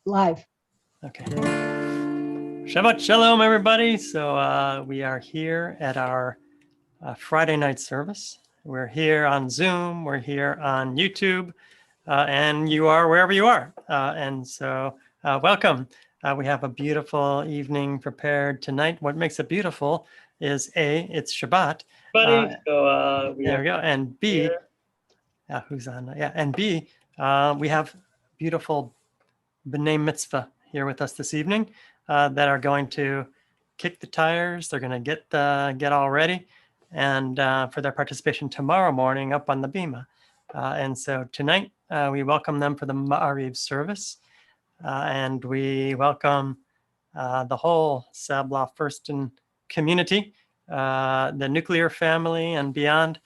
live. Okay. Shabbat Shalom, everybody. So we are here at our Friday night service. We're here on Zoom. We're here on YouTube. And you are wherever you are. And so welcome. We have a beautiful evening prepared tonight. What makes it beautiful is A, it's Shabbat. There we go. And B, who's on? Yeah. And B, we have beautiful B'nai Mitzvah here with us this evening that are going to kick the tires. They're going to get all ready and for their participation tomorrow morning up on the Bima. And so tonight we welcome them for the Ma'ariv service. And we welcome the whole Sabla Firston community, the nuclear family and beyond.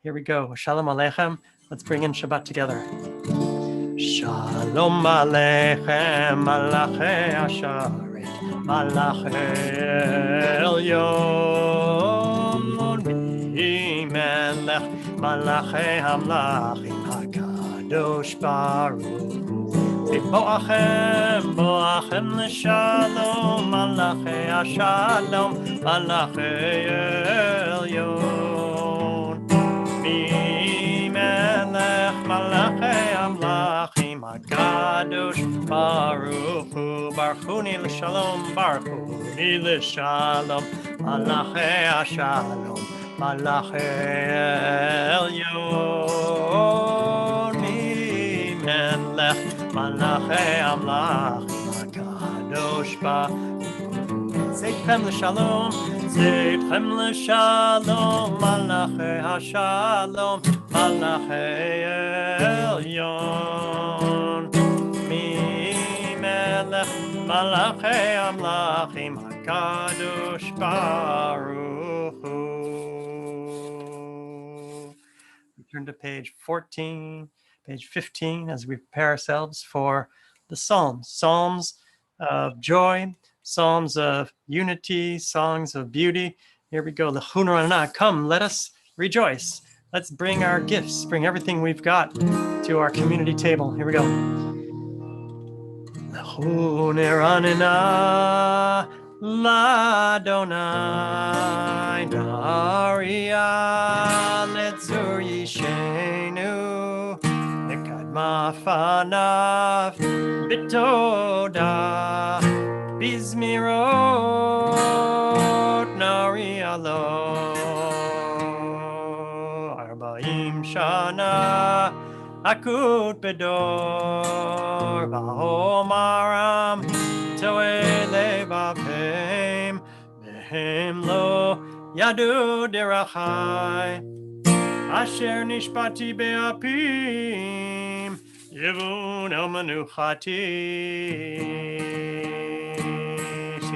Here we go. Shalom Aleichem. Let's bring in Shabbat together. Shalom Aleichem, Malachi Asharet, Malachi Elyon, Melech, Malachi Hamlachim, HaKadosh Baruch Hu, Boachem L'Shalom, Malachi Ashalom, Malachi Elyon, Melech, Malachi Hamlachim, HaKadosh Baruch Hu, Baruchuni L'Shalom, Baruchuni L'Shalom, Malachi Ashalom, Malachi Elyon, Melech, Malachi Hamlachim, HaKadosh Baruch Hu, Zeitchem L'Shalom, Zeitchem L'Shalom, Malachi Hashalom, Malachi Elyon, Melech, Malachi Hamlachim, HaKadosh Baruch Hu. We turn to page 14, page 15, as we prepare ourselves for the Psalms. Psalms of joy, Psalms of unity, songs of beauty. Here we go. Come, let us rejoice. Let's bring our gifts, bring everything we've got to our community table. Here we go. L'Adonai Naria Letzur Yishenu Nekadma Fanav Bitoda Bizmirot Naria Lo Arbaim Shana Akut Bedor Vahomaram Toe Levavim Behem Lo Yadu Derachai Asher Nishpati Beapim Yevun El Manuchati.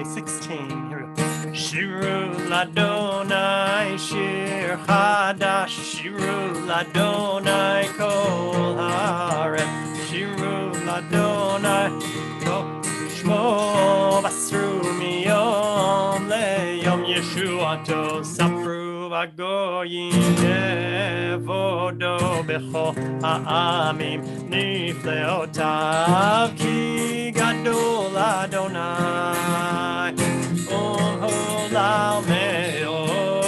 16. Here we go. Shiru Ladonai Shir Hadash. Shiru Ladonai Kol Harem. Shiru Ladonai Kol Shmo Basru Miyom Leyom Yeshuato Sapru Vagoyim Evodo Becho Ha'amim Nifleotav Ki Gadol Adonai Holal Me'od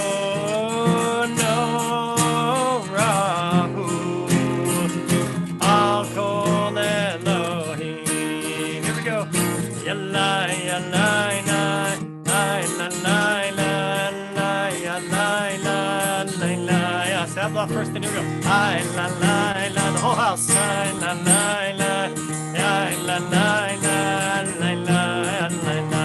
Norahu Al Kol Elohim. Here we go. Yalai, yalai, nai, nai, nai, nai, nai, yalai, nai, nai, nai. Sabla first, and here we go. Ay, la, la, la, the whole house. Ay, la, la, la, ay, la, la, la, la, la, la, la.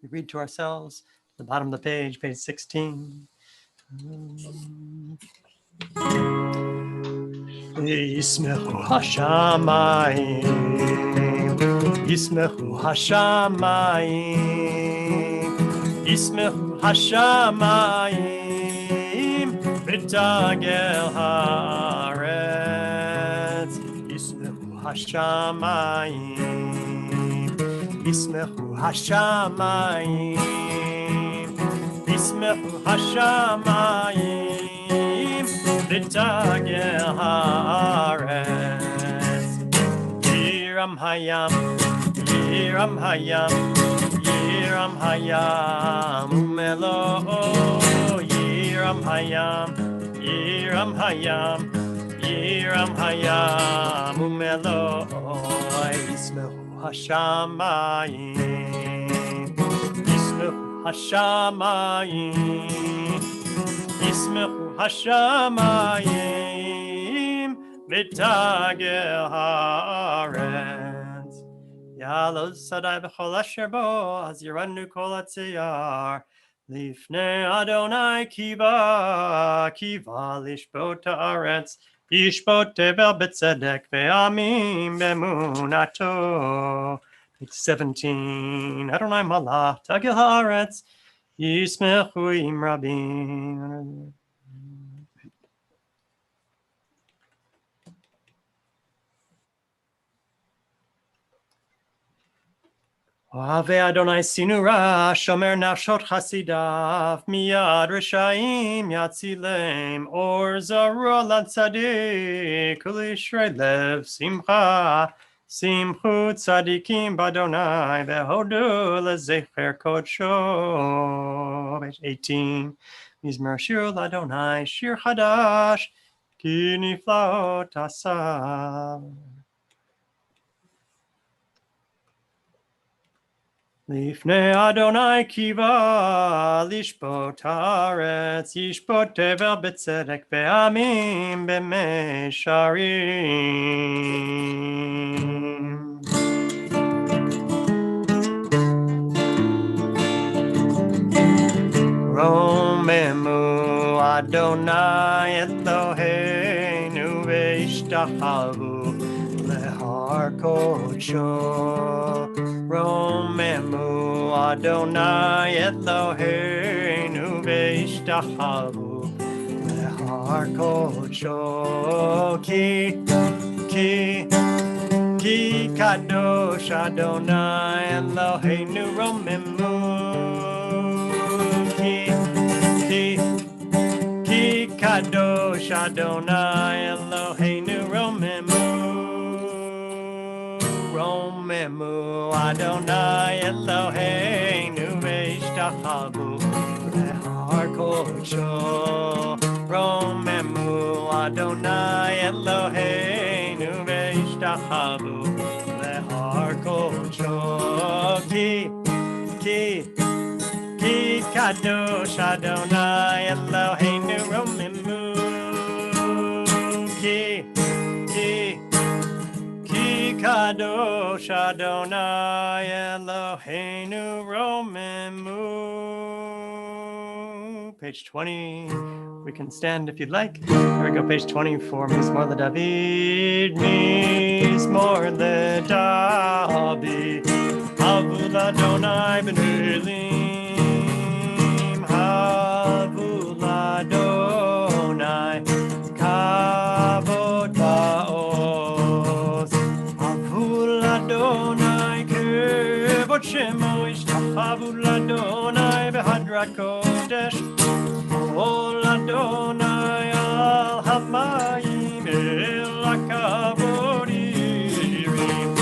We read to ourselves at the bottom of the page, page 16. Yismechu hashamayim, Yismechu hashamayim, Yismechu hashamayim, B'tagel haaretz, Yismechu hashamayim, Yismechu hashamayim, Yismechu hashamayim, B'tagel haaretz. Yiram hayam, Yiram hayam, Yiram hayam, Umelo. Yiram hayam, Yiram hayam, Yiram hayam, Umelo. Yismechu hashamayim, Yismechu hashamayim, Yismechu hashamayim, B'tagel haaretz. Yalo sadai b'chol asher bo, az yiranu kol hatziyar, lifnei Adonai kiva, kiva lishbot haaretz, yishbot tevel b'tzedek ve'amim b'emunato. Page 17, Adonai malach tagel haaretz, yismechu im rabim. Ave Adonai sinura, shomer nafshot chasidav, miyad rishayim yatzilem, or zarua latzadik, ulishrei lev simcha, simchu tzadikim badonai, vehodu lezecher kodsho. Page 18, Mizmer shir ladonai, shir chadash, ki niflaot asav. Lifnei Adonai kiva, lishbot haaretz, yishbot tevel b'tzedek ve'amim b'meisharim. Romemu Adonai Eloheinu ve'ishtachavu lehar kodsho. Romemu Adonai Eloheinu ve'ishtachavu lehar kodsho. Ki kadosh Adonai Eloheinu romemu. Ki kadosh Adonai Eloheinu romemu. Romemu Adonai Eloheinu ve'ishtachavu lehar kodsho. Romemu Adonai Eloheinu ve'ishtachavu lehar kodsho. Ki kadosh Adonai Eloheinu romemu. Ki kadosh Adonai Eloheinu romemu. Page 20. We can stand if you'd like. Here we go, page 24. Mizmor LeDavid, Mizmor LeDavid. Havul Adonai b'nelim, Havul Adonai kavod ba'oz. Havul Adonai kevod shemo ishtachavu Adonai b'hadrat kodesh. Ol Adonai al hamayim el hakavod yirim.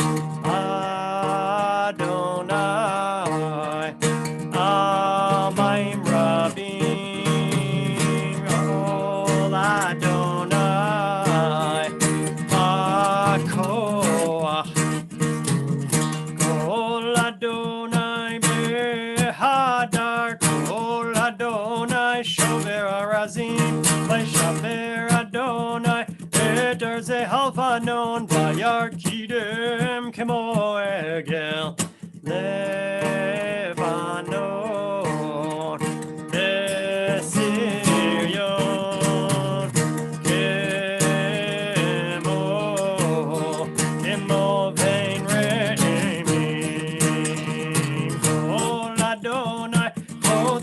Adonai al mayim rabim. Ol Adonai hakoach. Kol Adonai behadar. Kol Adonai shover arazim. Vayshaver Adonai eter zehalvanon. Vayar kidem kemo egel levanon. Besiryon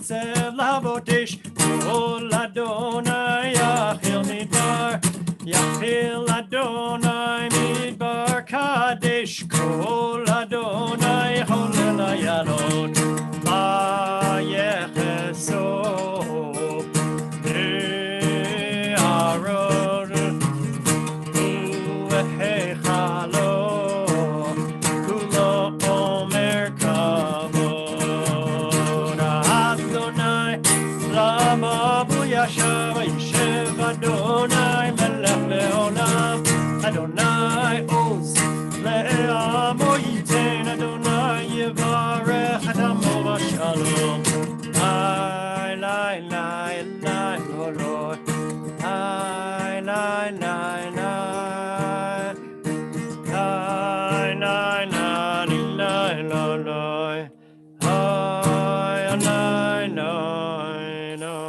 Yosef Lavotesh, Kol Adonai Yachil Midbar, Yachil Adonai Midbar Kadesh, Kol Adonai Cholel Ayalot, Vayecheso Be'arod U'ehechalo Kulo Omer Kavod Adonai Lama Buyashav Yishev Adonai Melech Leolam Adonai Oz Le'amo Yiten Adonai Yevarech Adamo Shalom Lai Lai Lai Lai Lord Lai Lai Lai Lai Lai Lai Lai Lai Lai Lai Lai Lai.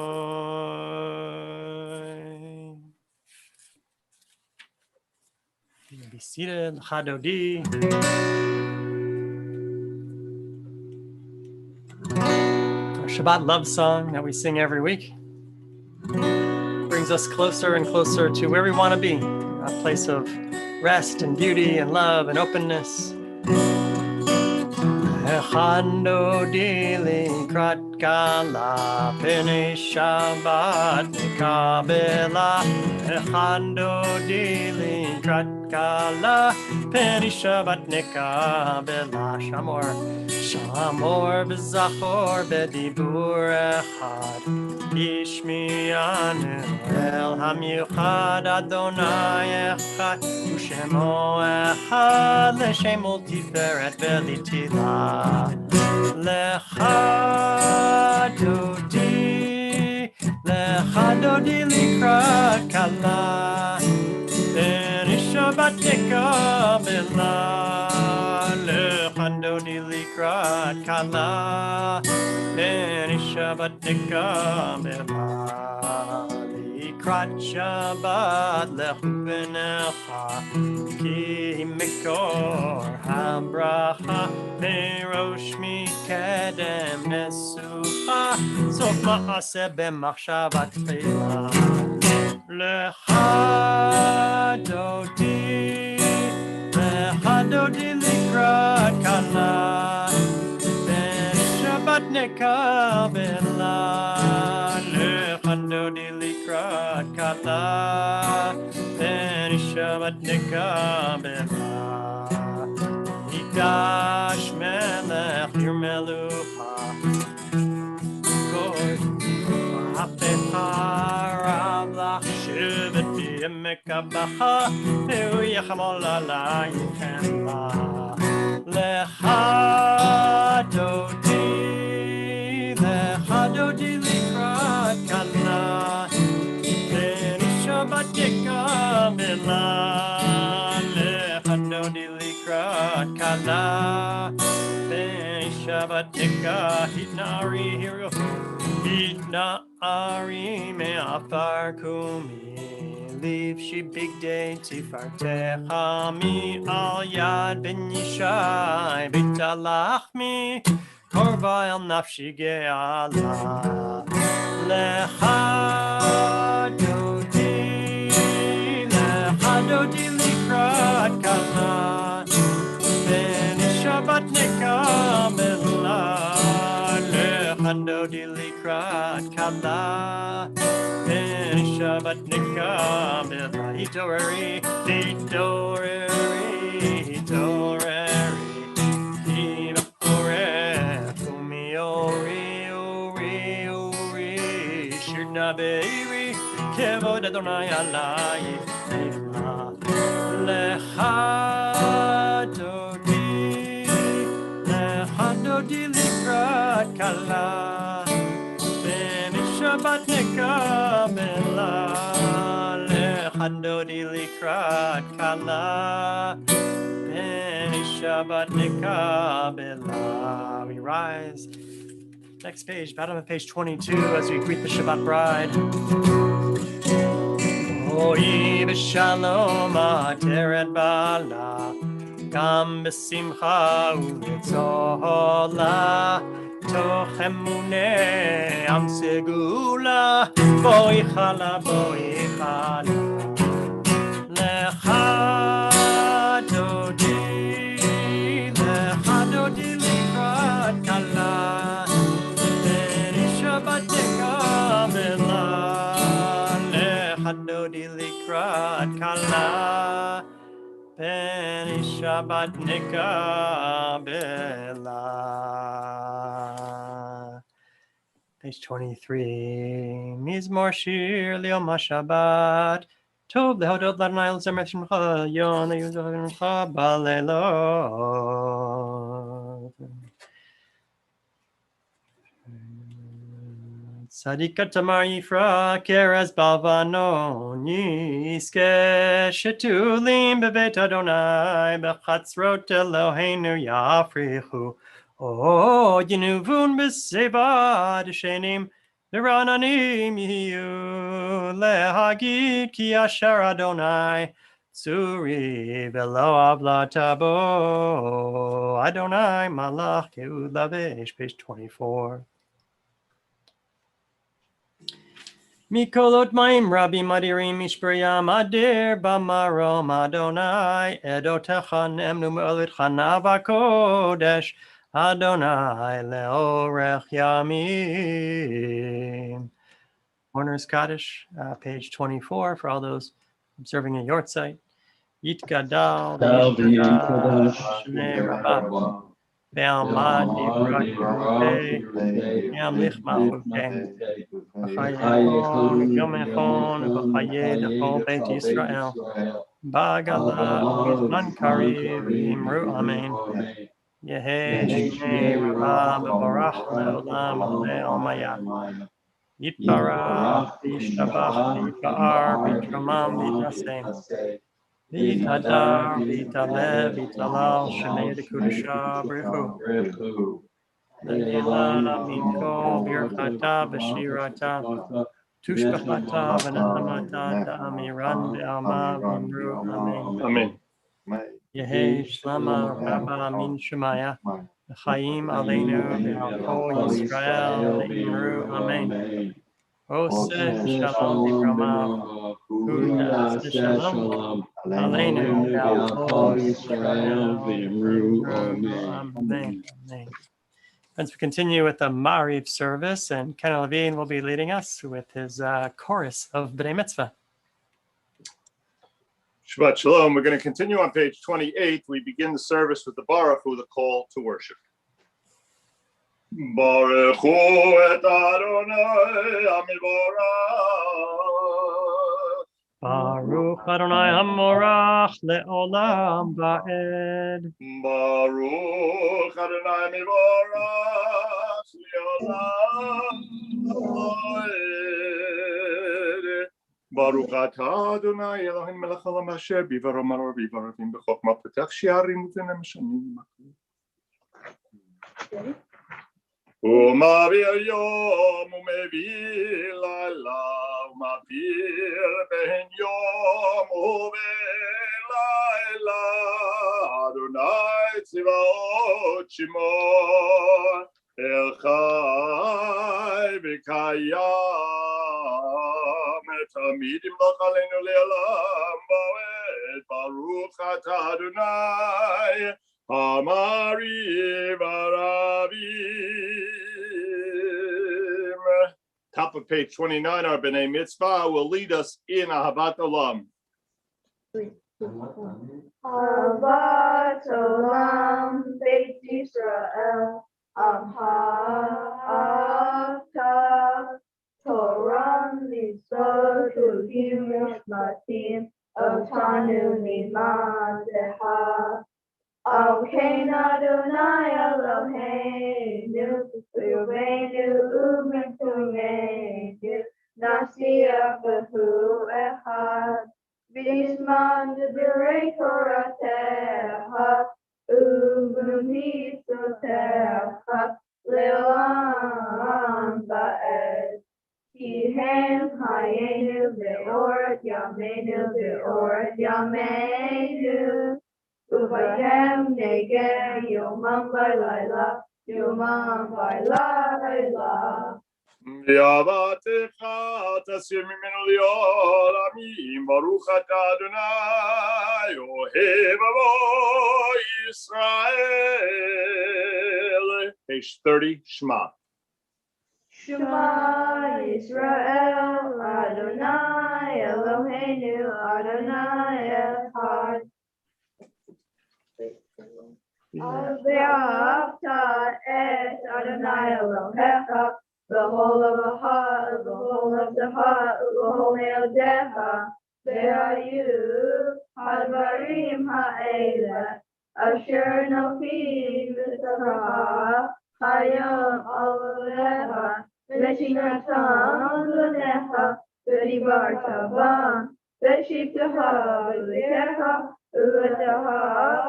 Be seated, Hadodi. Our Shabbat love song that we sing every week brings us closer and closer to where we want to be, a place of rest and beauty and love and openness. Echando dili krat kala pene Shabbat nekabela. Echando dili krat kala pene Shabbat nekabela. Shamor b'zachor b'dibur echad. Ishmi'anu el hamiuchad Adonai echad. U'shemo echad l'shem ol tiferet v'litila. Lecha dodi likrat kala. B'nei Shabbat nekabela. Lecha dodi likrat kala. B'nei Shabbat nekabela. Likrat Shabbat lechu b'necha. Ki mikor habracha. Merosh mikedem nesucha. Sof ma'aseh b'machshavat tefila. Lecha dodi likrat kala. B'nei Shabbat nekabela. Lecha dodi likrat kala. B'nei Shabbat nekabela. Dash melech your melucha. Kod ha'pecha rav lach shivet b'yemek habacha. Hu yachamol alayichem la. Lecha dodi likrat kala. B'nei Shabbat nekabela. Lecha dodi likrat kala. B'nei Shabbat nekahitnari hiro. Hitnari me'afar kumi. Leave she big day tifartecha mi al yad ben yishai bitalachmi. Korva el nafshi ge'ala. Lecha dodi likrat kala. B'nei Shabbat nekabela. Lecha dodi likrat kala. B'nei Shabbat nekabela. Hitoreri. Hivorech umiori. Shirna beiri. Kevod Adonai alai. Lecha dodi likrat kala. B'nei Shabbat nekabela. Lecha dodi likrat kala. B'nei Shabbat nekabela. We rise. Next page, bottom of page 22, as we greet the Shabbat bride. Ohi b'shalom ateret bala, gam b'simcha u'letzola. מתוך אמונה עם סגולה בואי חלה לך דודי לקראת כלה פני שבת נקבלה לך דודי לקראת כלה פני שבת נקבלה. Page 23. Mizmor shir liom HaShabbat. Tov lehodot l'Adonai l'zemer shemcha yon le'yudot balelot. Tzadikat tamar yifra keres balvanon yiske shetulim bevet Adonai bechatzrot Eloheinu yafrichu. Oh, Yenuvun b'seva d'shenim v'rananim yiyu lehagid ki asher Adonai tzuri v'lo avla tabo Adonai malach ke'ud lavesh. Page 24. Mikolot ma'im rabim adirim mishperiyam adir b'marom Adonai edotecha nemnu me'olit chanav kodesh Adonai leorech yamim. Horner's Kaddish, page 24, for all those observing a yort site. Yitgadal Shnei Rabba Ve'almad Yivrak Yerutei Yamlich Malchutei V'chayechon V'yomechon V'chayeh L'chol Beit Yisrael Ba'gala V'zman Kariv V'yimru Amen. Yehei Shnei Rabba B'barach Le'olam Le'omaya Yitbarach V'yishtabach V'yipa'ar V'yitramam V'yitasem V'yitadar V'yitalev V'yitalal Shemei D'Kudusha B'richu Le'ilana Minko Birchata V'shirata Tushbachata V'nechamata Da'amiran Be'alma V'yimru Amen. Amen. Yehei Shlama Rabba Min Shemaya V'chayim Aleinu V'al Kol Yisrael Le'imru Amen. Oseh Shalom Libramav Huda Shalom Aleinu V'al Kol Yisrael Le'imru Amen. Amen. Friends, we continue with the Mariv service, and Ken Levine will be leading us with his chorus of B'nai Mitzvah. Shabbat Shalom. We're going to continue on page 28. We begin the service with the Baruch Hu, the call to worship. Baruch Hu et Adonai HaMivorach. Baruch Adonai HaMorach le'olam va'ed. Baruch Adonai HaMivorach le'olam va'ed. Baruch atah Adonai Elohim melech haolam asher bivaro maror bivaravim b'chokma p'tach she'arim u'v'nem shanim. Umavir yom umevir laila umavir ben yom u'velaila Adonai tzvaot shemo el chai v'kayam תמיד ימלוך עלינו לעולם ועד ברוך אתה אדוני המריב הרבים. Top of page 29, our B'nai Mitzvah will lead us in Ahavat Olam. Ahavat Olam Beit Yisrael Ahavta Torah mitzvot u'kirush matim otanu mimadeha. Al kein Adonai Eloheinu u'reinu u'mekumeinu nasiach b'hu echad v'yizman d'berei toratecha u'b'mitzvotecha le'olam va'ed. Kihem hayenu ve'oret yameinu ve'oret yameinu Ubayem neger yomam v'layla Yomam Vayla. Yavatecha tasir mimenu li'olamim. Baruch atah Adonai ohev avo Yisrael. Page 30, Shema. Shema Yisrael, Adonai Eloheinu, Adonai Echad. Ve'ahavta et Adonai Elohecha, the whole of the heart, the whole of the heart, the whole Elodecha. Ve'ayu Hadvarim ha'ele, asher nofim v'tzara, hayom avodecha, v'shinatam l'necha, v'dibarta bam, v'shivtecha v'lekecha, v'v'techa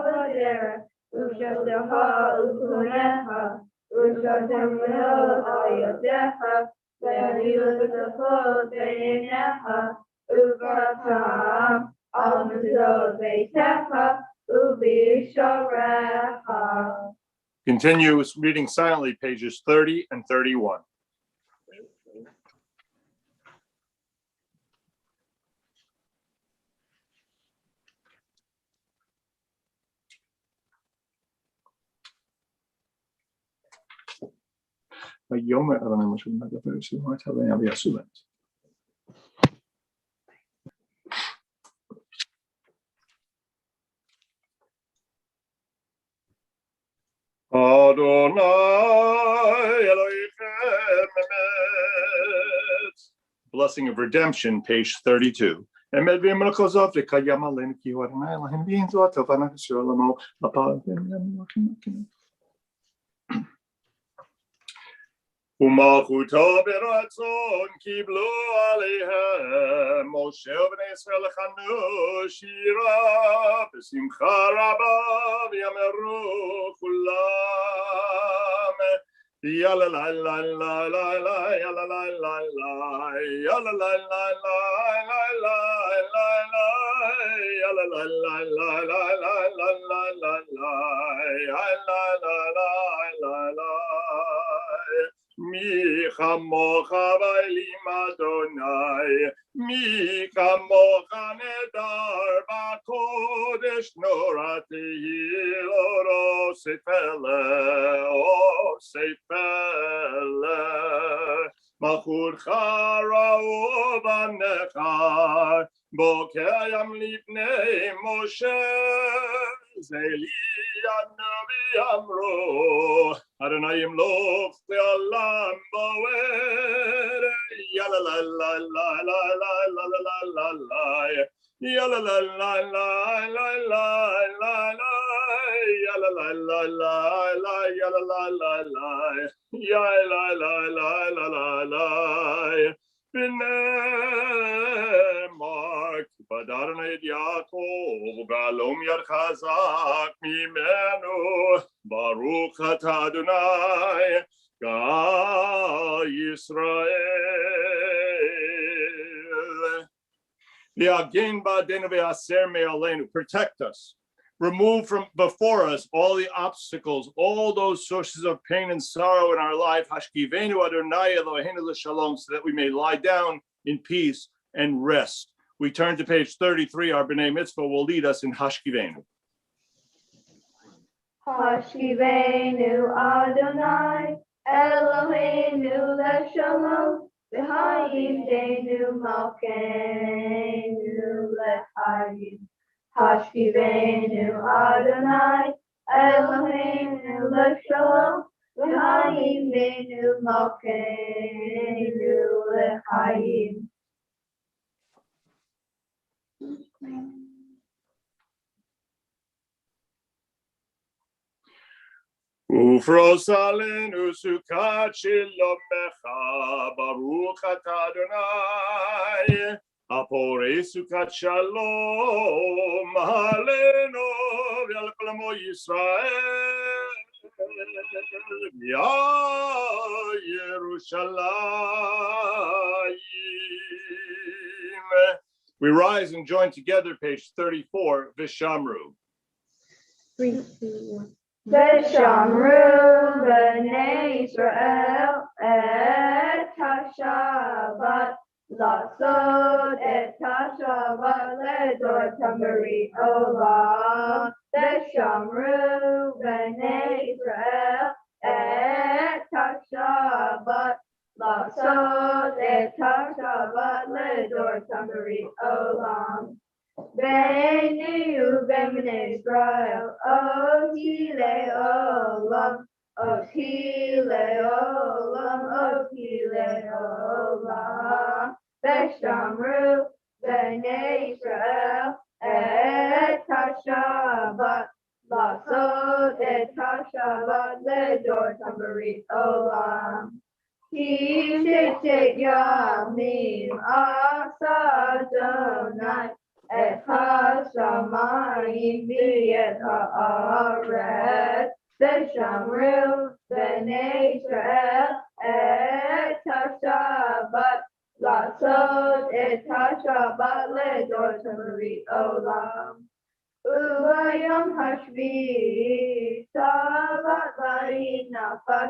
v'derech, v'shevtecha l'kunecha, v'shatemel ayadecha, v'yavilu v'tefot v'yinecha, v'v'atam al mizot v'techa, v'visharecha. Continue reading silently, pages 30 and 31. ויאמר אדוני משה לדבר אל שמוע ויעשו להם. Adonai Elohim Emet. Blessing of Redemption, page 32. Emet v'yimelakozov v'kayam aleinu ki hu Adonai Elohim v'yinzu atov anachas olamo l'pa'al v'yim. ומלכותו ברצון קיבלו עליהם משה ובני ישראל לחנו שירה בשמחה רבה ויאמרו כולם יאללה לה לה לה לה לה יאללה לה לה לה יאללה לה לה לה לה לה לה יאללה לה לה לה לה לה לה לה לה יאללה לה לה לה מי כמוך ואלים אדוני, מי כמוך נדר בקודש נורא תהיל עושי פלא, מלכותך ראו בניך, בוקר ים לפני משה, זה לי הנביא אמרו, אדוני ימלוך לעולם בוער, יאללה לה לה לה לה לה לה לה לה יאללה לה לה לה לה לה לה יאללה לה לה לה לה יאללה לה לה לה יאללה לה לה לה לה ונאמר כי פדרנו את יעקב וגאלום יד חזק ממנו ברוך אתה אדוני גאל ישראל. V'yagin ba'adenu v'yaser me'aleinu, protect us. Remove from before us all the obstacles, all those sources of pain and sorrow in our life. Hashkivenu Adonai Eloheinu l'shalom, so that we may lie down in peace and rest. We turn to page 33. Our B'nai Mitzvah will lead us in Hashkivenu. Hashkivenu Adonai Eloheinu l'shalom, v'hayivdenu malkeinu l'chayim. Hashkivenu Adonai Eloheinu l'shalom, v'hayivdenu malkeinu l'chayim. Ufros alenu sukat shilomecha, baruch atah Adonai, apore sukat shalom, alenu v'al kol amo Yisrael, ya Yerushalayim. We rise and join together, page 34, Vishamru. 3, 2, 1. Veshamru ישראל את השבת, לעשות את השבת לדור תמרי עולם, ושמרו בני ישראל את השבת, לעשות את השבת לדור תמרי עולם. בני ובני ישראל, אותי לעולם, אותי לעולם, אותי לעולם. ושמרו בני ישראל את השבת, לעשות את השבת לדור תמרי עולם. כי ששת ימים עשה אדוני את השמיים ואת הארץ, ושמרו בני ישראל את השבת, לעשות את השבת לדור תמרי עולם. וביום השביעי שבת ויהי נפש,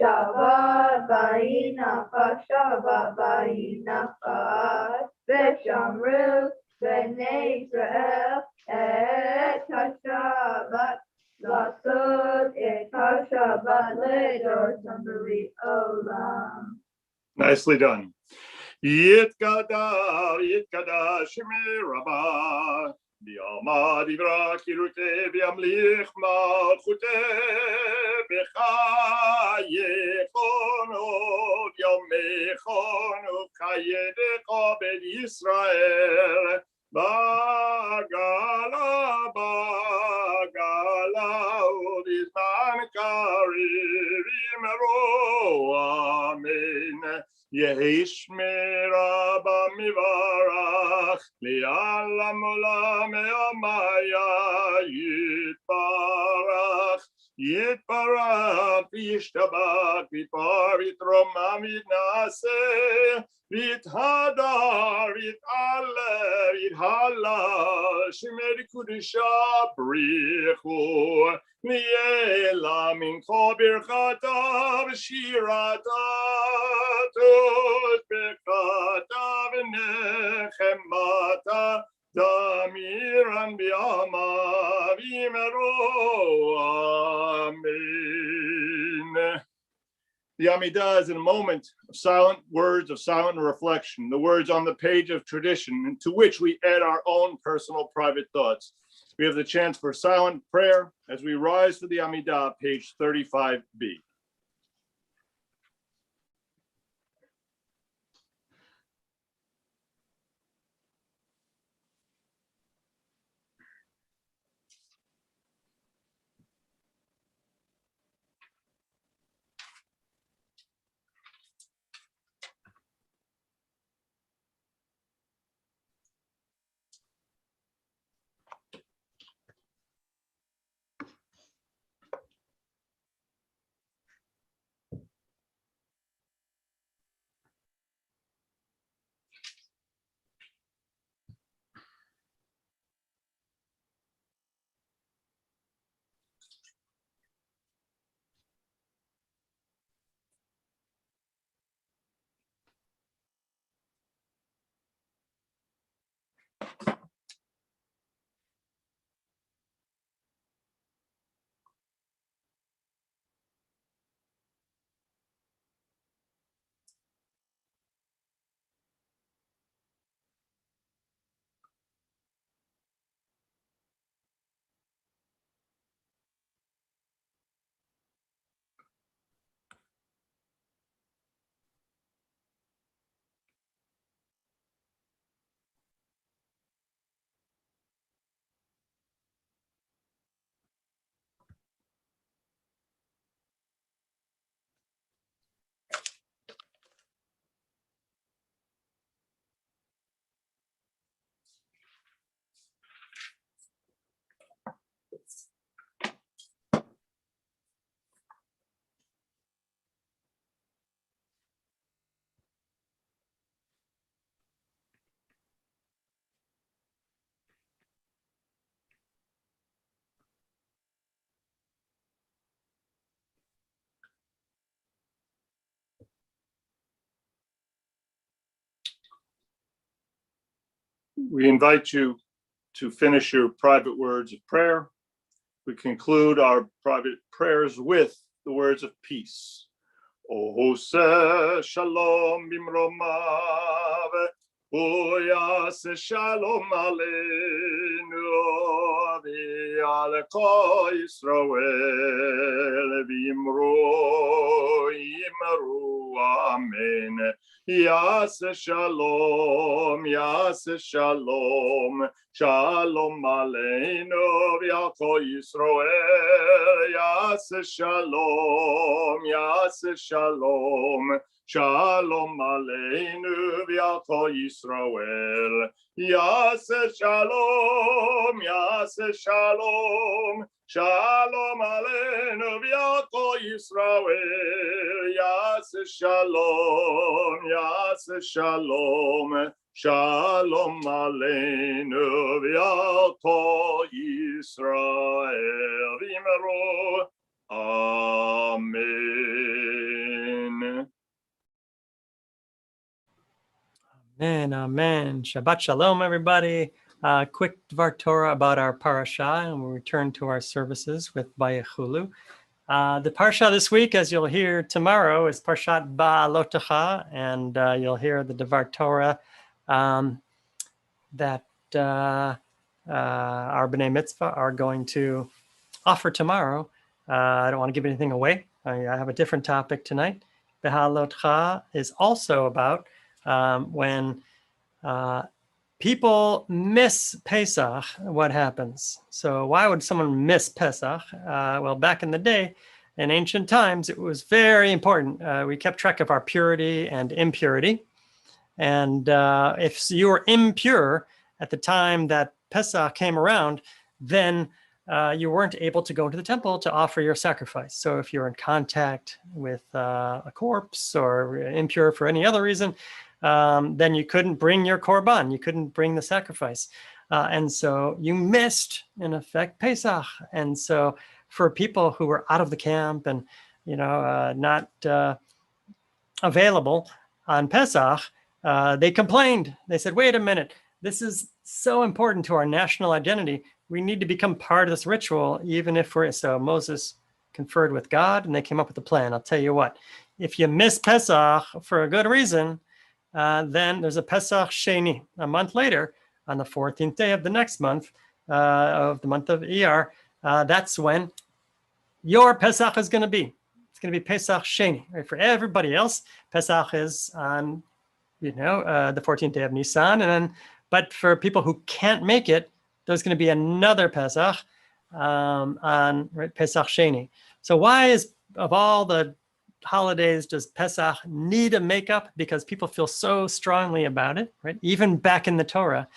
שבת ויהי נפש, שבת ויהי נפש, ושמרו בני ישראל את השבת, לעשות את השבת לדור תמרי עולם. Nicely done. יתקדש שמי רבה, ביאמר דברה קירותי וימליך מלכותי, בחייכון עוד יומכון ובחייך בית ישראל, בגלה ובזמן קריב יאמרו אמן. יהי שמירה במברך, לעולם עולם ימיה יתברך, יתברך וישתבח, ויתפאר ויתרומם ויתנשא, ויתהדר ויתעלה ויתהלל, שמי קודשה בריחו, ויעלה מנחה ברכתה ושירתה, ברכתה ונחמתה, דמירן בימיו יאמרו amen. The Amidah is in a moment of silent words, of silent reflection, the words on the page of tradition, to which we add our own personal private thoughts. We have the chance for silent prayer as we rise to the Amidah, page 35b. We invite you to finish your private words of prayer. We conclude our private prayers with the words of peace. Ohose shalom bimromav, oyase shalom aleinu, v'aleko Yisrael, v'imru amen. Yase shalom, shalom aleinu v'yalko Yisrael. Yase shalom, shalom aleinu v'yalko Yisrael. Yase shalom, shalom aleinu v'yalko Yisrael. Yase shalom, shalom aleinu v'yalko Yisrael. V'imru, amen. Amen, amen. Shabbat shalom, everybody. Quick Dvar Torah about our parasha, and we'll return to our services with Bayechulu. The parsha this week, as you'll hear tomorrow, is Parshat Ba'alotecha, and you'll hear the Dvar Torah that our B'nai Mitzvah are going to offer tomorrow. I don't want to give anything away. I have a different topic tonight. Ba'alotecha is also about when people miss Pesach, what happens? So why would someone miss Pesach? Well, back in the day, in ancient times, it was very important. We kept track of our purity and impurity. And if you were impure at the time that Pesach came around, then you weren't able to go to the temple to offer your sacrifice. So if you're in contact with a corpse or impure for any other reason, then you couldn't bring your korban, you couldn't bring the sacrifice. And so you missed, in effect, Pesach. And so for people who were out of the camp and, not available on Pesach, they complained. They said, wait a minute, this is so important to our national identity. We need to become part of this ritual, even if we're, so Moses conferred with God and they came up with a plan. I'll tell you what, if you miss Pesach for a good reason, then there's a Pesach Sheni. A month later, on the 14th day of the next month, of the month of Iyar, that's when your Pesach is going to be. It's going to be Pesach Sheni. Right? For everybody else, Pesach is on, the 14th day of Nisan. But for people who can't make it, there's going to be another Pesach on Pesach Sheni. So why is, of all the holidays, does Pesach need a makeup? Because people feel so strongly about it, right? Even back in the Torah,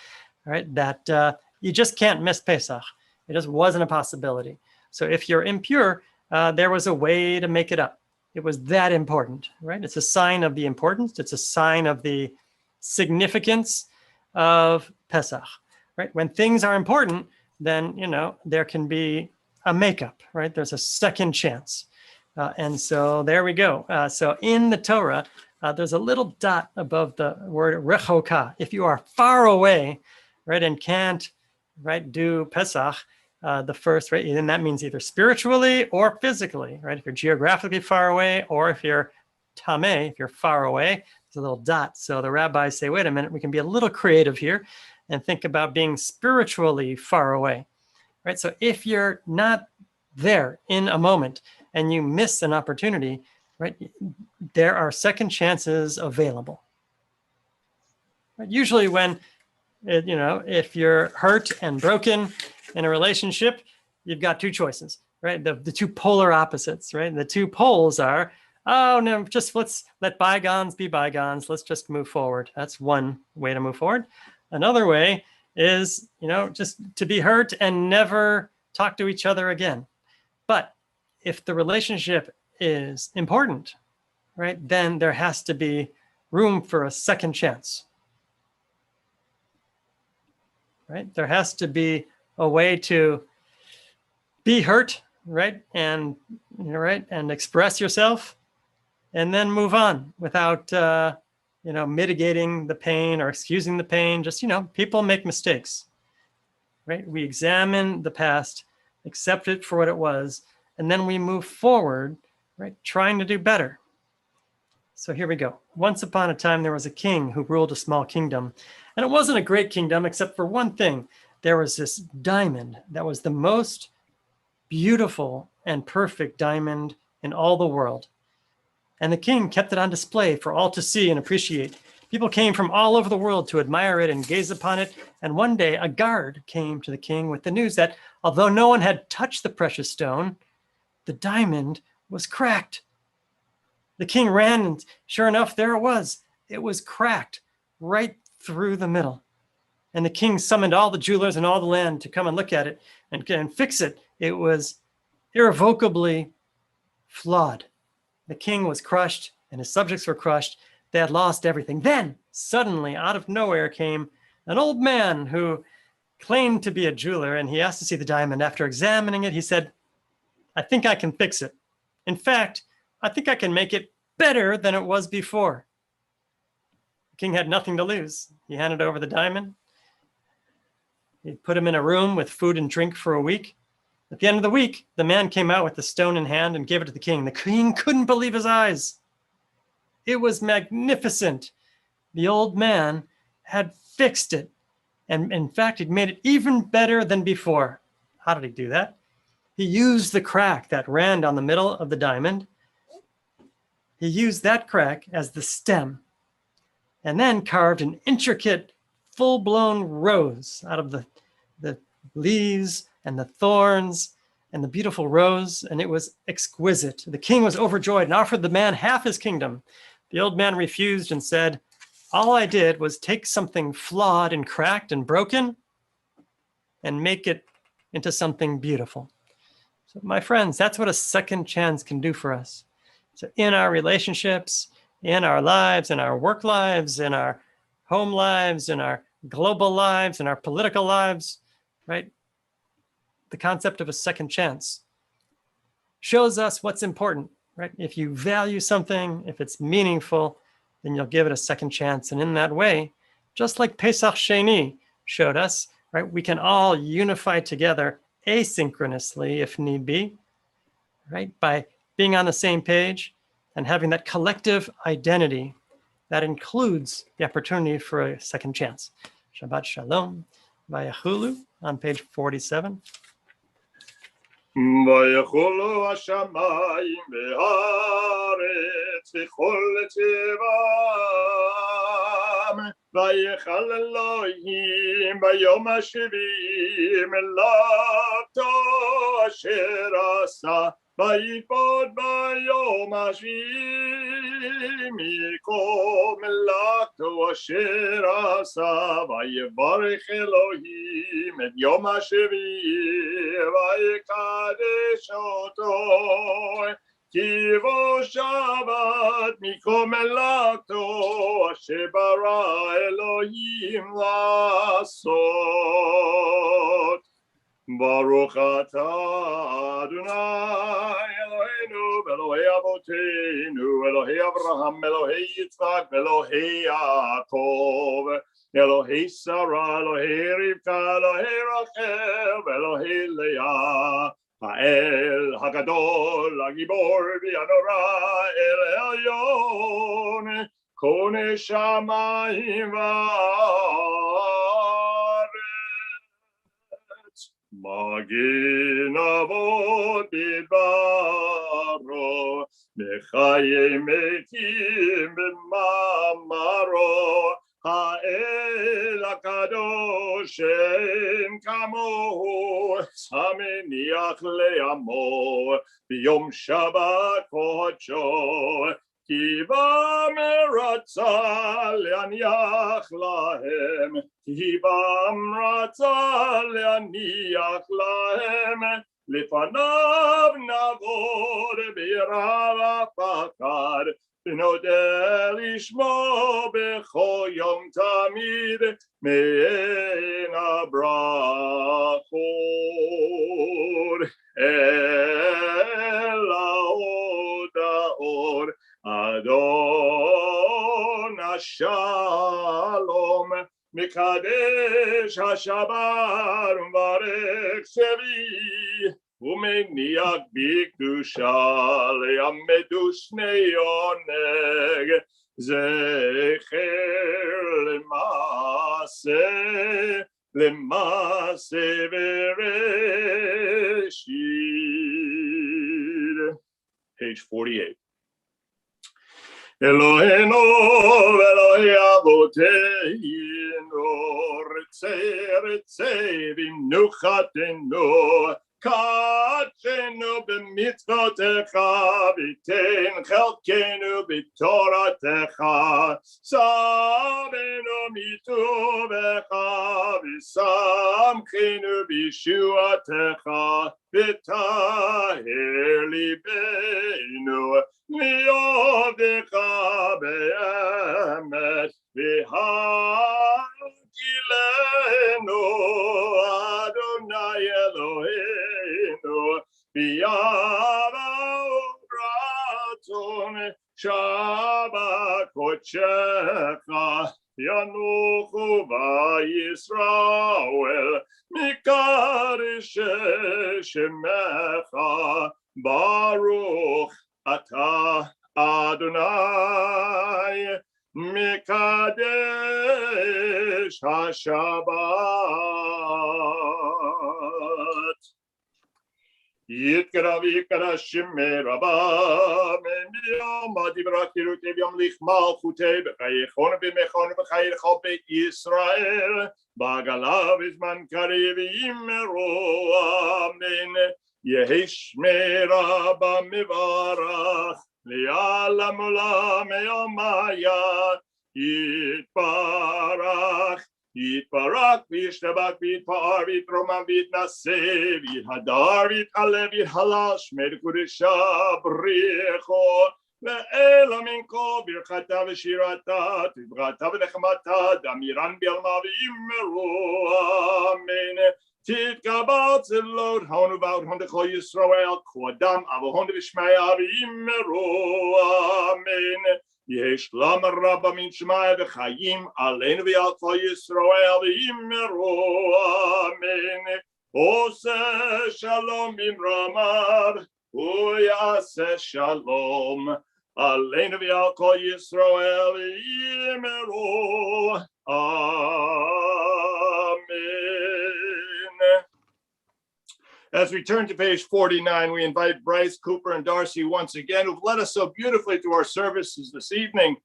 right? That you just can't miss Pesach. It just wasn't a possibility. So if you're impure, there was a way to make it up. It was that important, right? It's a sign of the importance. It's a sign of the significance of Pesach, right? When things are important, then, there can be a makeup, right? There's a second chance. And so there we go. So in the Torah, there's a little dot above the word rechoka. If you are far away, right, and can't, right, do Pesach, the first, right, and that means either spiritually or physically, right? If you're geographically far away, or if you're tameh, if you're far away, there's a little dot. So the rabbis say, wait a minute, we can be a little creative here and think about being spiritually far away, right? So if you're not there in a moment and you miss an opportunity, right, there are second chances available. Right? Usually when, if you're hurt and broken in a relationship, you've got two choices, right? The two polar opposites, right? And the two poles are, oh, no, just let's let bygones be bygones. Let's just move forward. That's one way to move forward. Another way is, just to be hurt and never talk to each other again. But if the relationship is important, right, then there has to be room for a second chance, right? There has to be a way to be hurt, right, and and express yourself, and then move on without mitigating the pain or excusing the pain. Just, people make mistakes, right? We examine the past, accept it for what it was, and then we move forward, right? Trying to do better. So here we go. Once upon a time, there was a king who ruled a small kingdom. And it wasn't a great kingdom, except for one thing. There was this diamond that was the most beautiful and perfect diamond in all the world. And the king kept it on display for all to see and appreciate. People came from all over the world to admire it and gaze upon it. And one day, a guard came to the king with the news that although no one had touched the precious stone, the diamond was cracked. The king ran, and sure enough, there it was. It was cracked right through the middle. And the king summoned all the jewelers in all the land to come and look at it and fix it. It was irrevocably flawed. The king was crushed, and his subjects were crushed. They had lost everything. Then, suddenly, out of nowhere came an old man who claimed to be a jeweler, and he asked to see the diamond. After examining it, he said, "I think I can fix it. In fact, I think I can make it better than it was before." The king had nothing to lose. He handed over the diamond. He put him in a room with food and drink for a week. At the end of the week, the man came out with the stone in hand and gave it to the king. The king couldn't believe his eyes. It was magnificent. The old man had fixed it. And in fact, he'd made it even better than before. How did he do that? He used the crack that ran down the middle of the diamond. He used that crack as the stem and then carved an intricate, full-blown rose out of the leaves and the thorns and the beautiful rose, and it was exquisite. The king was overjoyed and offered the man half his kingdom. The old man refused and said, "All I did was take something flawed and cracked and broken and make it into something beautiful." So my friends, that's what a second chance can do for us. So in our relationships, in our lives, in our work lives, in our home lives, in our global lives, in our political lives, right? The concept of a second chance shows us what's important, right? If you value something, if it's meaningful, then you'll give it a second chance. And in that way, just like Pesach Sheni showed us, right? We can all unify together asynchronously if need be, right? By being on the same page and having that collective identity that includes the opportunity for a second chance. Shabbat Shalom, Vayachulu on page 47. ויכולו השמיים והארץ וכל טבעם ויכל אלוהים ביום השביעי מלאכתו אשר עשה ויפוד ביום השביעי מכל מלאכתו אשר עשה ויברך אלוהים את יום השביעי ויקדש אותו כי בו שבת מכל מלאכתו אשר ברא אלוהים לעשות. ברוך אתה אדוני אלוהינו ואלוהי אבותינו אלוהי אברהם אלוהי יצחק ואלוהי יעקב אלוהי שרה אלוהי רבקה אלוהי רחל ואלוהי לאה האל הגדול הגיבור והנורא אל העליון קונה שמיים מגן אבות בדברו, בחיי מתים במאמרו, האל הקדוש אין כמוהו, המניח לעמו, ביום שבת קודשו, כי בם רצה להניח להם, כי בם רצה להניח להם, לפניו נעבוד ביראה ופחד, ונודה לשמו בכל יום תמיד, מעין הברכות. אל ההודאות אדוני השלום, מקדש השבת ומברך שבי, ומניח בקדושה לימדו שני עונג, זכר למעשה בראשית. Page 48. Eloheinu Elohei Avoteinu, Ritzei v'mnuchatenu, Kachenu b'mitzvotecha, v'tein chelkenu b'toratecha, Savenu mituvecha, v'samchenu b'yeshuatecha, v'taher libeinu, li'ovecha be'emet, v'hagilenu Adonai Eloheinu, v'yava u'ratzon Shabbat kodechecha, yanuchu v'Yisrael, mikadesh shemecha, Baruch Ata Adonai, Mikadesh HaShabbat. Yitkara v'yikara shemei rabba, Mendiyom adibra kirutei v'yom lichmal chutei, B'chayechon v'mechon v'chayecha beit Yisrael, Ba'gala v'zman karev v'yimeru, Amen. Yehi rabba mivarach, Li'alam olam yomaya, Yitbarach, v'yishtabach, v'yitpa'ar, v'yitromam, v'yitnaseh, v'yithadar, v'yithalev, v'yithalash, Shmei Kedusha b'richo, Le'ela minko birchata v'shirata, Tivrata v'nechmata, Damiran b'yalma v'yimeru, Amen. Titkabal tzilot, Honu v'aut Hondecho Yisrael, Kodam avohonde v'shmaya v'yimeru, Amen. Yesh lama rabba min shmaya v'chayim, Aleinu v'al Kol Yisrael v'yimeru, Amen. Oseh shalom b'mramav, Uyaseh shalom, Aleinu v'al Kol Yisrael v'yimeru, Amen. As we turn to page 49, we invite Bryce, Cooper, and Darcy once again, who've led us so beautifully through our services this evening,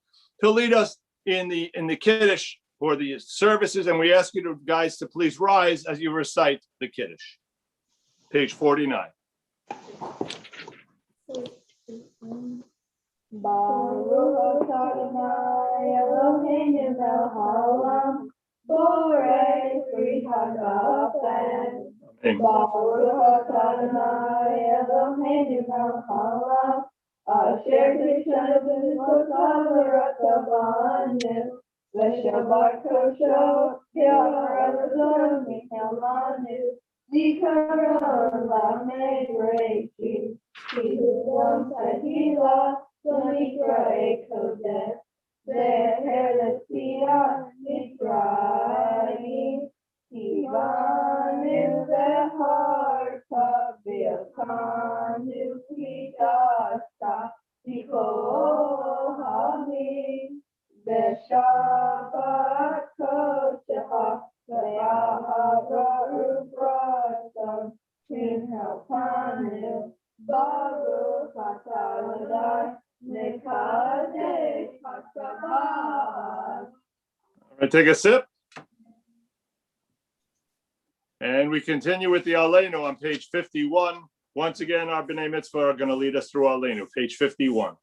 to lead us in the Kiddush for the services. And we ask you guys to please rise as you recite the Kiddush. Page 49. Baruch Adonai Eloheinu melech haolam, borei pri hagafen. Baruch Adonai Eloheinu melech haolam, asher tishanu b'mitzvotav v'ratavanu, v'shabbat kosho v'yaradzon michalanu, zikaron lamed reishim, kiddushon tehila, v'nikra kodesh, zeher l'siyah Mitzrayim, Kivanu v'harta v'yakanu kidashta v'kohanim, v'shabbat kodecha v'yahara u'bratam v'helpanu, Baruch atah Adonai mekadesh HaShabbat. I'm going to take a sip. And we continue with the Aleinu on page 51. Once again, our B'nai Mitzvah are going to lead us through Aleinu, page 51.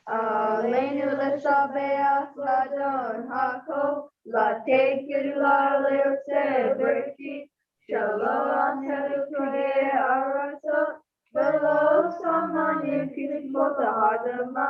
Aleinu l'shabeach l'adon hakol, l'tei kedula le'otzeh bereshit, shalom telukrei aratzot, v'lo samanim k'likvot ha'adama,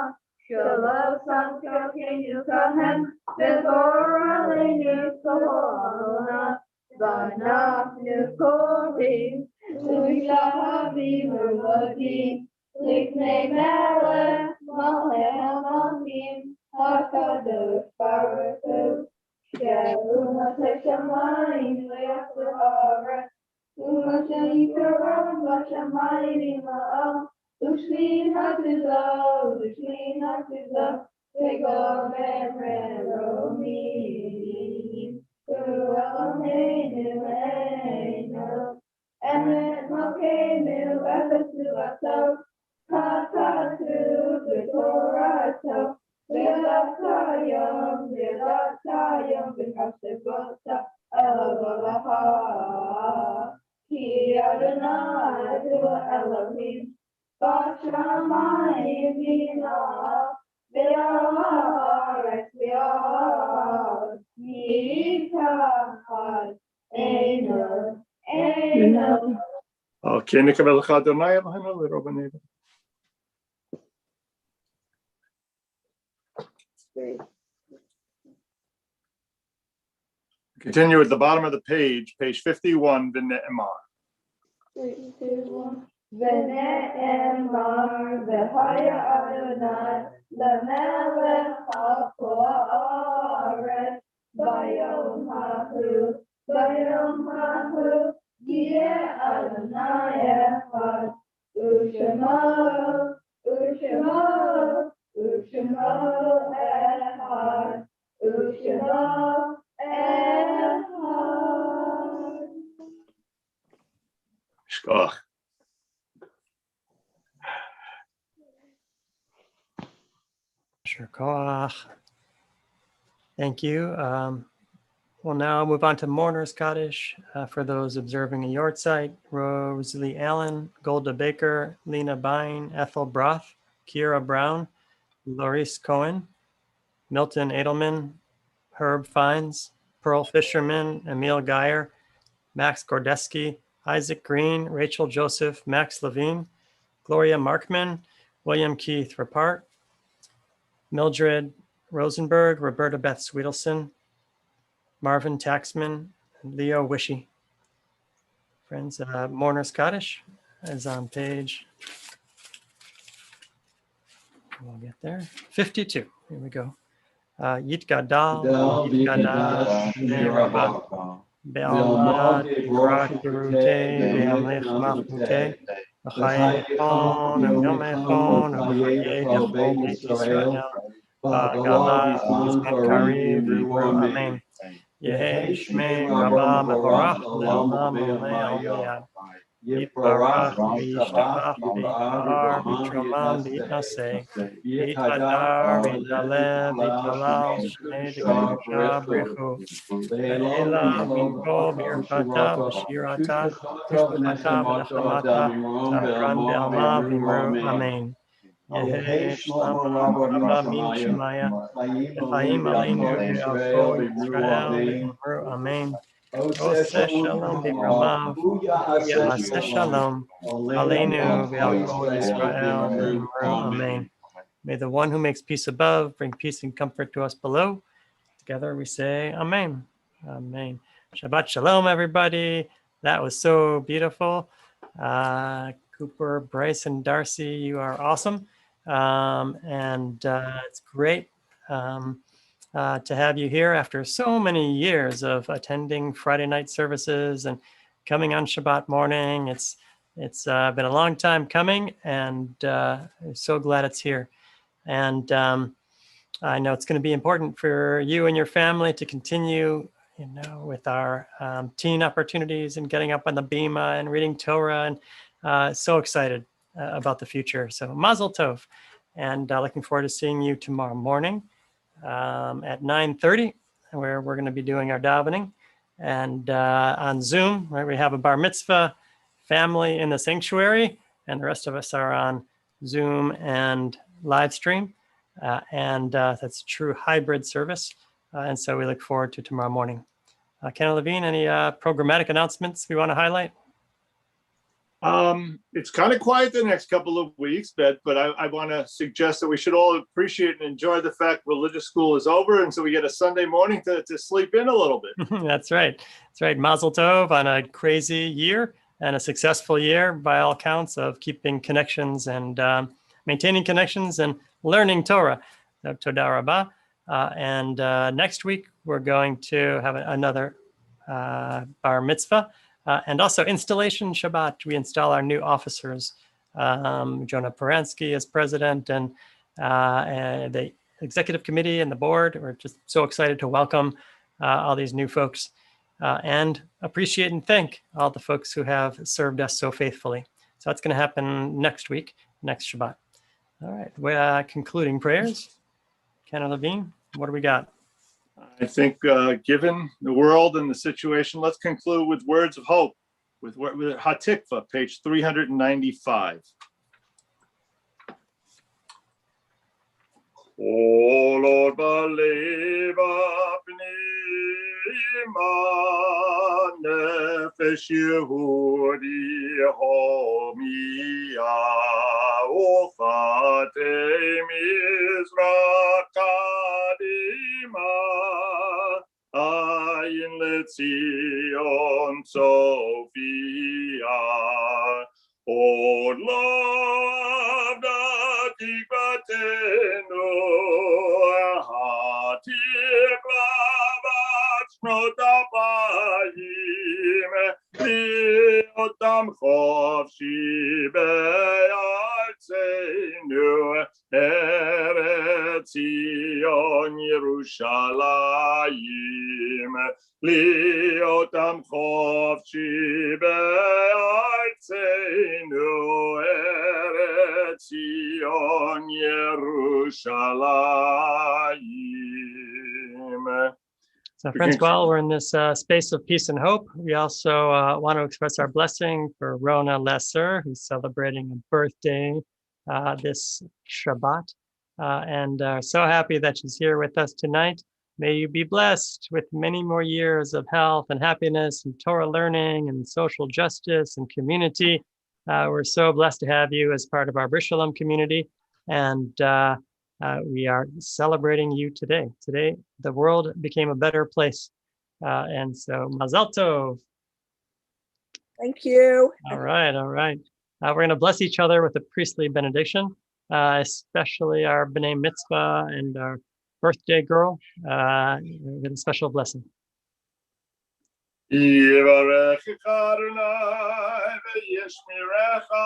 shalom samkeinu kahem, v'gor aleinu kol ha'olam, v'anachnu korim, u'shavim u'vodim, Lifnei melech Mohem Amim, HaKadosh Baruch Hu, She'umat HaShamayim Le'achur Haaretz, U'Masha Yikaram B'Shamayim Ma'am, U'Shmin HaTizah, V'Gomer Meromim, U'Eloheinu Eino, Emet Malkeinu Efes Milato, Kakatu V'Torato, V'Latayom, V'Kasevota, Elovaha, Ki Adonai Hu Elohim, B'Shamayim V'Na'ah, V'Haaretz V'Haaretz, Yichad, Eino. כן, נקבל לך אדוני אלוהינו ורבנינו. Continue at the bottom of the page 51, V'ne'emar. V'ne'emar v'haya Adonai l'melech ha'kol ha'aretz b'yom hahu yeh Adonai echad u'shemo echad u'shemo echad. Shkoch. Sure, koach. Thank you. We'll now move on to Mourner's Kaddish for those observing a yard site. Rosalie Allen, Golda Baker, Lena Bine, Ethel Broth, Kira Brown, Loris Cohen, Milton Edelman, Herb Fines, Pearl Fisherman, Emil Geyer, Max Gordeski, Isaac Green, Rachel Joseph, Max Levine, Gloria Markman, William Keith Rapart, Mildred Rosenberg, Roberta Beth Sweetelson, Marvin Taxman, and Leo Wishy. Friends, Mourner's Kaddish is on page, we'll get there, 52. Here we go. Yitgadal, Yitgadal, Rabba, Be'almad, Yikra Kirute, Be'amlech Machute, V'chayei Echon, V'yom Echon, V'chayei Dechol Beit Yisrael, V'gala, V'zman Kariv, V'ru Amen. Yehei Shmei Rabba Mevorach, Le'olam Olei Miyad. Yitbarach, V'yishtabach, V'yitpa'ar, V'yitramam, V'yitnaseh, V'yitadar, V'yitalev, V'yitalal, Shnei D'Kedusha B'richu, Ve'ela Minko, B'yirchata, V'shirata, V'shbachata, V'nachamata, Tavran Be'alma, V'imru, Amen. Yehei Shlomo Rabba Min Shemaya, V'chaim Aleinu, V'yalko Yisrael, V'imru, Amen. Oseh Shalom B'Ramav, Ya'aseh Shalom, Aleinu V'Yalko Yisrael, V'imru, Amen. May the one who makes peace above bring peace and comfort to us below. Together we say Amen. Amen. Shabbat Shalom, everybody. That was so beautiful. Cooper, Bryce, and Darcy, you are awesome. It's great to have you here after so many years of attending Friday night services and coming on Shabbat morning. It's been a long time coming, and I'm so glad it's here. And I know it's going to be important for you and your family to continue, with our teen opportunities and getting up on the Bima and reading Torah, and so excited about the future. So Mazel Tov, and looking forward to seeing you tomorrow morning at 9:30, where we're going to be doing our davening, and on Zoom, where we have a bar mitzvah family in the sanctuary, and the rest of us are on Zoom and live stream, and that's a true hybrid service, and so we look forward to tomorrow morning. Ken Levine, any programmatic announcements we want to highlight? It's kind of quiet the next couple of weeks, but I want to suggest that we should all appreciate and enjoy the fact religious school is over, and so we get a Sunday morning to sleep in a little bit. That's right. That's right. Mazel Tov on a crazy year and a successful year by all counts of keeping connections and maintaining connections and learning Torah. So, Toda Rabbah. And next week, we're going to have another bar mitzvah and also installation Shabbat. We install our new officers, Jonah Paransky as president, and the executive committee and the board. We're just so excited to welcome all these new folks and appreciate and thank all the folks who have served us so faithfully. So that's going to happen next week, next Shabbat. All right, we're concluding prayers. Ken Levine, what do we got? I think given the world and the situation, let's conclude with words of hope, with Hatikva, page 395. Oh Lord, believe nefesh Yehudi homia ufate mizrach kadima ayin letzion Sophia. Oh Lord, tikvatenu hatikva shnot apayim liotam chofshi be'artzenu eretz Zion Yerushalayim liotam chofshi be'artzenu eretz Zion Yerushalayim. So friends, while we're in this space of peace and hope, we also want to express our blessing for Rona Lesser, who's celebrating a birthday this Shabbat. And so happy that she's here with us tonight. May you be blessed with many more years of health and happiness and Torah learning and social justice and community. We're so blessed to have you as part of our Bris Shalom community. And we are celebrating you today. Today, the world became a better place. And so, Mazal Tov. Thank you. All right, all right. We're going to bless each other with a priestly benediction, especially our B'nai Mitzvah and our birthday girl with a special blessing. Yivarechecha Adonai v'yishmerecha.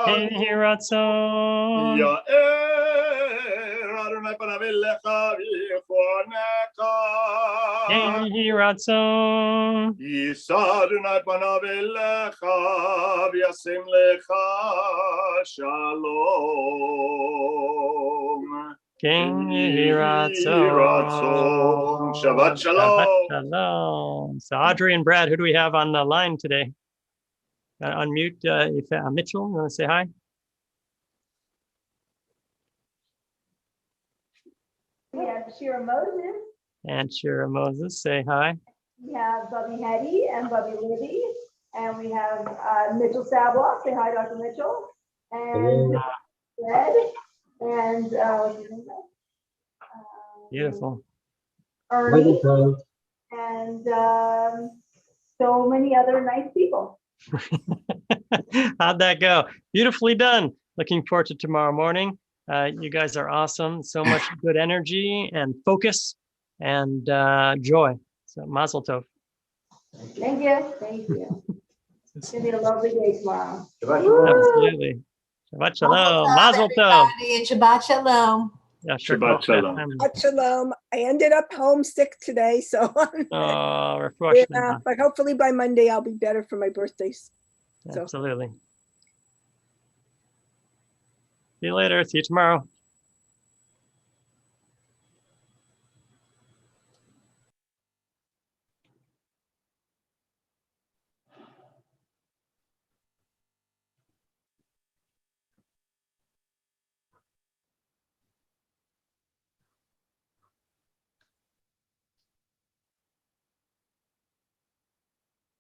Yehi ratzon. Ya'er Adonai panav elecha v'yichonecha. Yehi ratzon. Yisa Adonai panav elecha v'yasim lecha shalom. Yehi ratzon. Shabbat shalom. Shabbat shalom. So Audrey and Brad, who do we have on the line today? Unmute if Mitchell, you want to say hi? We have Shira Moses, And Shira Moses, say hi. we have Bubby Hetty and Bubby Libby, and we have Mitchell Sabloff, say hi, Dr. Mitchell, and Fred, and Beautiful. Ernie, and so many other nice people. How'd that go? Beautifully done. Looking forward to tomorrow morning. You guys are awesome. So much good energy and focus and joy. So Mazel Tov. Thank you, thank you. It's gonna be a lovely day tomorrow. Absolutely. Shabbat shalom. Mazel Tov. Everybody, and Shabbat Shalom. Yeah, sure. Shabbat shalom. Shabbat Shalom. I ended up homesick today, so Oh, refresh. yeah, but hopefully by Monday I'll be better for my birthdays. So. Absolutely. See you later. See you tomorrow.